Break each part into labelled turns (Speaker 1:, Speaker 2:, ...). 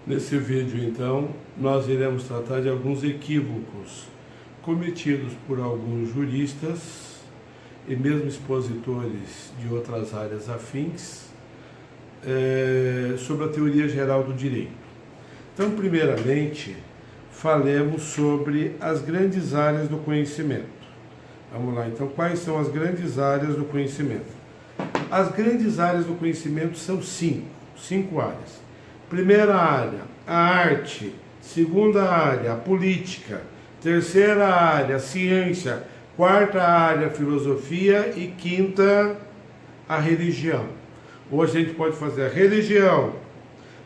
Speaker 1: Nesse vídeo, então, nós iremos tratar de alguns equívocos cometidos por alguns juristas e mesmo expositores de outras áreas afins sobre a teoria geral do direito. Então, primeiramente, falemos sobre as grandes áreas do conhecimento. Vamos lá, então, quais são as grandes áreas do conhecimento? As grandes áreas do conhecimento são cinco áreas. Primeira área, a arte. Segunda área, a política. Terceira área, a ciência. Quarta área, a filosofia. E quinta, a religião. Ou a gente pode fazer a religião,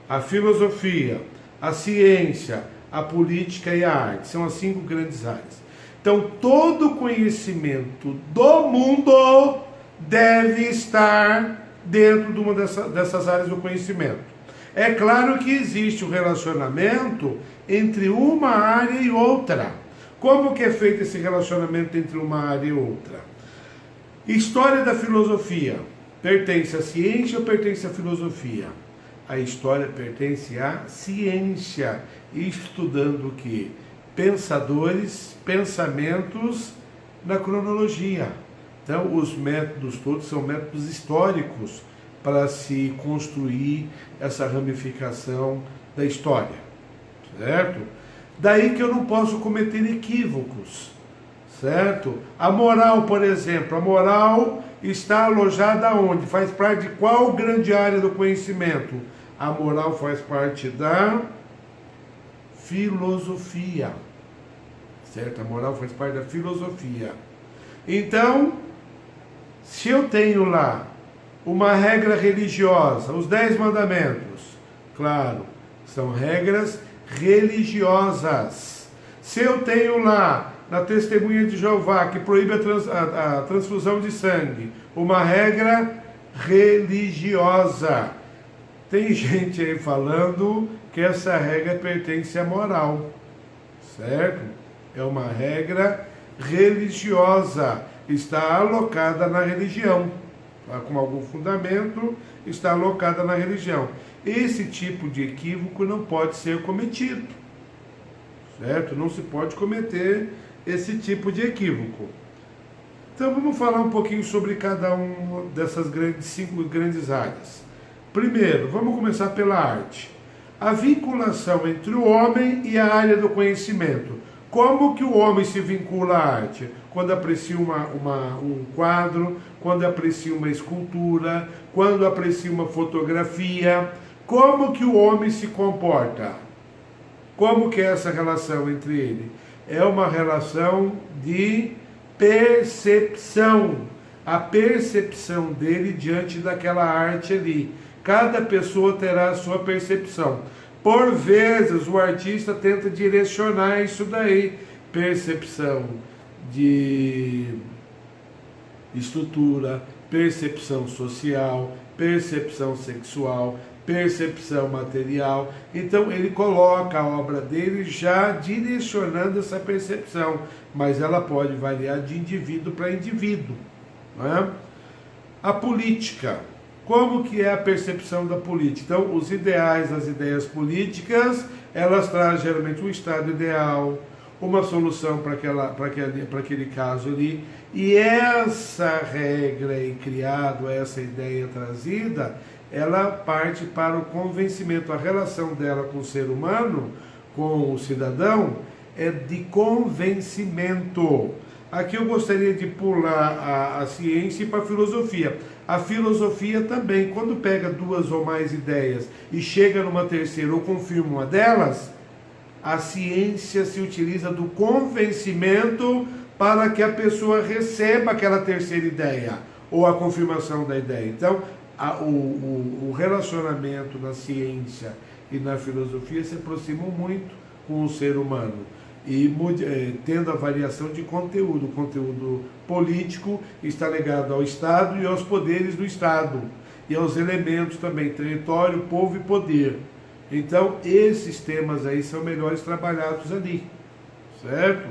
Speaker 1: a filosofia, a ciência, a política e a arte. São as 5 grandes áreas. Então, todo conhecimento do mundo deve estar dentro de uma dessas áreas do conhecimento. É claro que existe um relacionamento entre uma área e outra. Como que é feito esse relacionamento entre uma área e outra? História da filosofia pertence à ciência ou pertence à filosofia? A história pertence à ciência, estudando o quê? Pensadores, pensamentos na cronologia. Então, os métodos todos são métodos históricos para se construir essa ramificação da história, certo? Daí que eu não posso cometer equívocos, certo? A moral, por exemplo, a moral está alojada onde? Faz parte de qual grande área do conhecimento? A moral faz parte da filosofia, certo? A moral faz parte da filosofia. Então, se eu tenho lá uma regra religiosa, os 10 mandamentos, claro, são regras religiosas. Se eu tenho lá, na testemunha de Jeová, que proíbe a transfusão de sangue, uma regra religiosa. Tem gente aí falando que essa regra pertence à moral, certo? É uma regra religiosa, está alocada na religião. Com algum fundamento, está alocada na religião. Esse tipo de equívoco não pode ser cometido, certo? Não se pode cometer esse tipo de equívoco. Então vamos falar um pouquinho sobre cada uma dessas 5 grandes áreas. Primeiro, vamos começar pela arte. A vinculação entre o homem e a área do conhecimento. Como que o homem se vincula à arte? Quando aprecia um quadro, quando aprecia uma escultura, quando aprecia uma fotografia. Como que o homem se comporta? Como que é essa relação entre ele? É uma relação de percepção. A percepção dele diante daquela arte ali. Cada pessoa terá a sua percepção. Por vezes o artista tenta direcionar isso daí, percepção de estrutura, percepção social, percepção sexual, percepção material. Então ele coloca a obra dele já direcionando essa percepção, mas ela pode variar de indivíduo para indivíduo, não é? A política. Como que é a percepção da política? Então, os ideais, as ideias políticas, elas trazem geralmente um estado ideal, uma solução para aquele caso ali. E essa regra aí criada, essa ideia trazida, ela parte para o convencimento. A relação dela com o ser humano, com o cidadão, é de convencimento. Aqui eu gostaria de pular a ciência e para a filosofia. A filosofia também, quando pega 2 ou mais ideias e chega numa terceira ou confirma uma delas, a ciência se utiliza do convencimento para que a pessoa receba aquela terceira ideia ou a confirmação da ideia. Então, o relacionamento na ciência e na filosofia se aproximam muito com o ser humano. E tendo a variação de conteúdo. O conteúdo político está ligado ao Estado e aos poderes do Estado. E aos elementos também, território, povo e poder. Então, esses temas aí são melhores trabalhados ali, certo?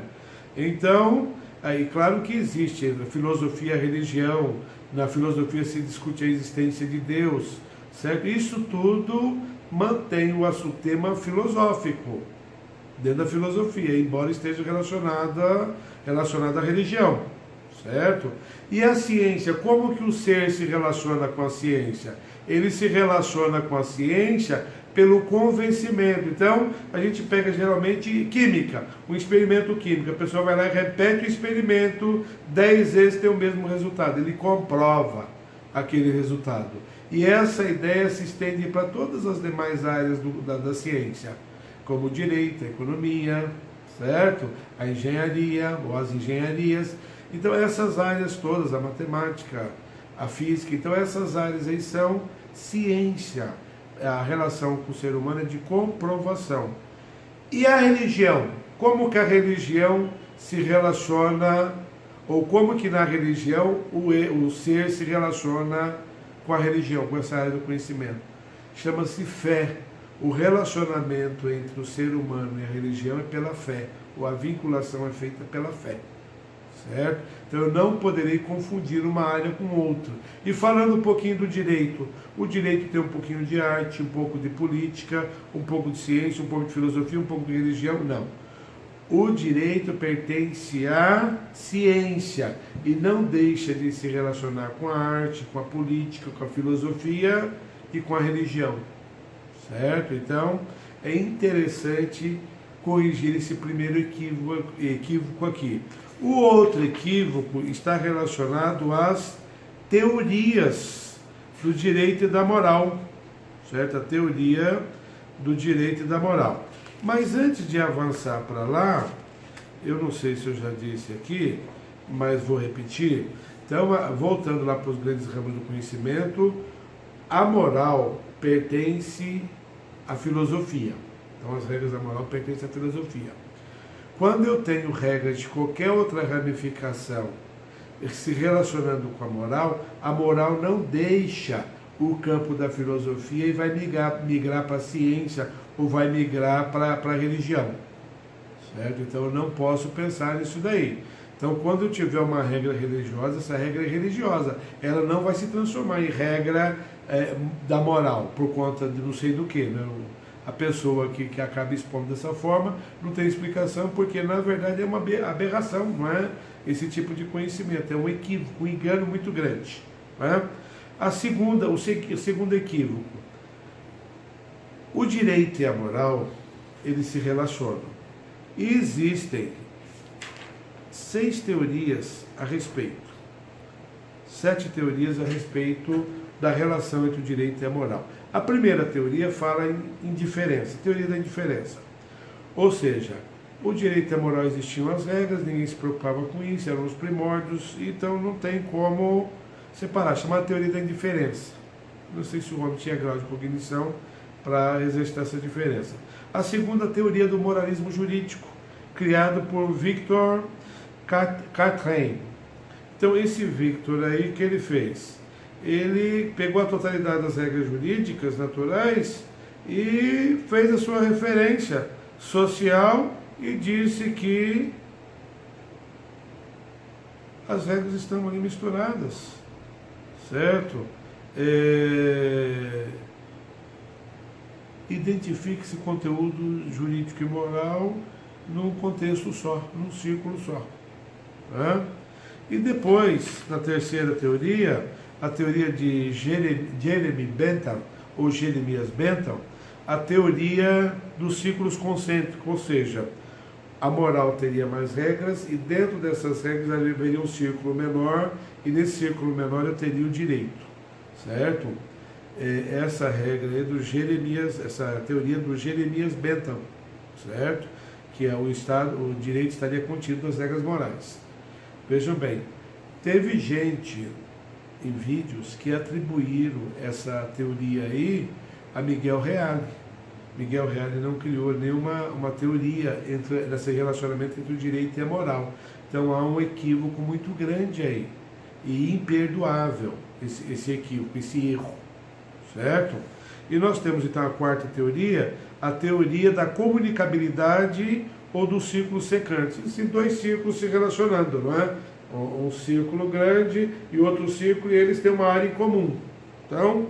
Speaker 1: Então, aí claro que existe a filosofia e a religião. Na filosofia se discute a existência de Deus, certo? Isso tudo mantém o tema filosófico dentro da filosofia, embora esteja relacionada à religião, certo? E a ciência, como que o ser se relaciona com a ciência? Ele se relaciona com a ciência pelo convencimento. Então, a gente pega geralmente química, um experimento químico. A pessoa vai lá e repete o experimento 10 vezes, tem o mesmo resultado. Ele comprova aquele resultado. E essa ideia se estende para todas as demais áreas da ciência, como o direito, a economia, certo? A engenharia, ou as engenharias. Então, essas áreas todas, a matemática, a física, então essas áreas aí são ciência. A relação com o ser humano é de comprovação. E a religião? Como que a religião se relaciona, ou como que na religião o ser se relaciona com a religião, com essa área do conhecimento? Chama-se fé. O relacionamento entre o ser humano e a religião é pela fé, ou a vinculação é feita pela fé. Certo? Então eu não poderei confundir uma área com outra. E falando um pouquinho do direito, o direito tem um pouquinho de arte, um pouco de política, um pouco de ciência, um pouco de filosofia, um pouco de religião, não. O direito pertence à ciência e não deixa de se relacionar com a arte, com a política, com a filosofia e com a religião. Certo? Então é interessante corrigir esse primeiro equívoco aqui. O outro equívoco está relacionado às teorias do direito e da moral, certo? A teoria do direito e da moral. Mas antes de avançar para lá, eu não sei se eu já disse aqui, mas vou repetir. Então, voltando lá para os grandes ramos do conhecimento, a moral pertence à filosofia. Então, as regras da moral pertencem à filosofia. Quando eu tenho regras de qualquer outra ramificação se relacionando com a moral não deixa o campo da filosofia e vai migrar para a ciência ou vai migrar para a religião. Certo? Então eu não posso pensar nisso daí. Então quando eu tiver uma regra religiosa, essa regra é religiosa. Ela não vai se transformar em regra da moral, por conta de não sei do que, né? A pessoa que acaba expondo dessa forma não tem explicação, porque na verdade é uma aberração, não é? Esse tipo de conhecimento, é um equívoco, um engano muito grande. Não é? O segundo equívoco, o direito e a moral, eles se relacionam. E existem 6 teorias a respeito, 7 teorias a respeito da relação entre o direito e a moral. A primeira teoria fala em indiferença, teoria da indiferença. Ou seja, o direito e a moral existiam as regras, ninguém se preocupava com isso, eram os primórdios, então não tem como separar, chamada teoria da indiferença. Não sei se o homem tinha grau de cognição para exercitar essa diferença. A segunda teoria do moralismo jurídico, criado por Victor Cartran. Então esse Victor aí, que ele fez? Ele pegou a totalidade das regras jurídicas naturais e fez a sua referência social e disse que as regras estão ali misturadas, certo? Identifique-se conteúdo jurídico e moral num contexto só, num círculo só. Né? E depois, na terceira teoria, a teoria de Jeremy Bentham, ou Jeremias Bentham, a teoria dos círculos concêntricos, ou seja, a moral teria mais regras e dentro dessas regras haveria um círculo menor e nesse círculo menor eu teria o direito, certo? Essa regra é do Jeremias, essa teoria do Jeremias Bentham, certo? Que é o direito estaria contido nas regras morais. Vejam bem, teve gente em vídeos que atribuíram essa teoria aí a Miguel Reale. Miguel Reale não criou nenhuma teoria nesse relacionamento entre o direito e a moral. Então há um equívoco muito grande aí, e imperdoável esse equívoco, esse erro, certo? E nós temos então a quarta teoria, a teoria da comunicabilidade ou do círculo secante. Esses 2 círculos se relacionando, não é? Um círculo grande e outro círculo, e eles têm uma área em comum. Então,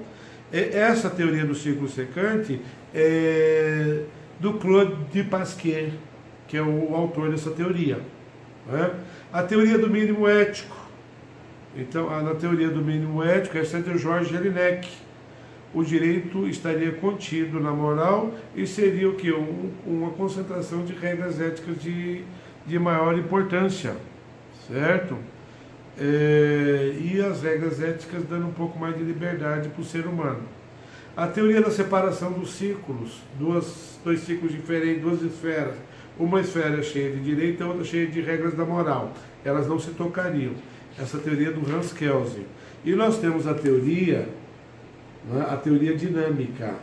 Speaker 1: Essa teoria do ciclo secante é do Claude de Pasquier, que é o autor dessa teoria. Né? A teoria do mínimo ético. Então, na teoria do mínimo ético, essa é de Georges Jelinek. O direito estaria contido na moral e seria o quê? Uma concentração de regras éticas de maior importância, certo? E as regras éticas dando um pouco mais de liberdade para o ser humano. A teoria da separação dos círculos, dois círculos diferentes, duas esferas. Uma esfera cheia de direito e a outra cheia de regras da moral. Elas não se tocariam. Essa teoria do Hans Kelsen. E nós temos a teoria dinâmica.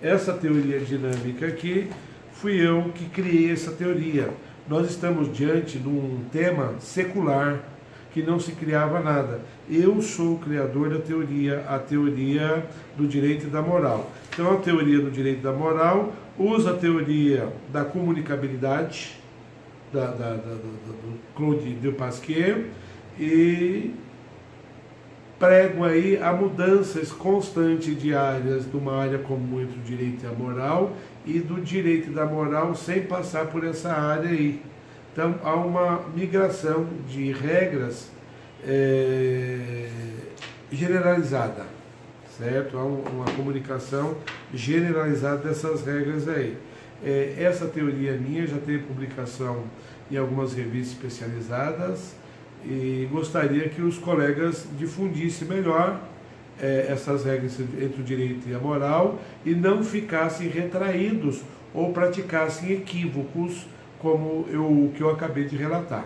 Speaker 1: Essa teoria dinâmica aqui, fui eu que criei essa teoria. Nós estamos diante de um tema secular, que não se criava nada. Eu sou o criador da teoria, a teoria do direito e da moral. Então, a teoria do direito e da moral usa a teoria da comunicabilidade, do Claude de Pasquier, e prego aí a mudanças constantes de áreas, de uma área comum entre o direito e a moral, e do direito e da moral sem passar por essa área aí. Então, há uma migração de regras generalizada, certo? Há uma comunicação generalizada dessas regras aí. Essa teoria minha já teve publicação em algumas revistas especializadas e gostaria que os colegas difundissem melhor essas regras entre o direito e a moral e não ficassem retraídos ou praticassem equívocos como o que eu acabei de relatar,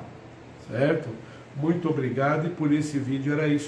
Speaker 1: certo? Muito obrigado, e por esse vídeo era isso.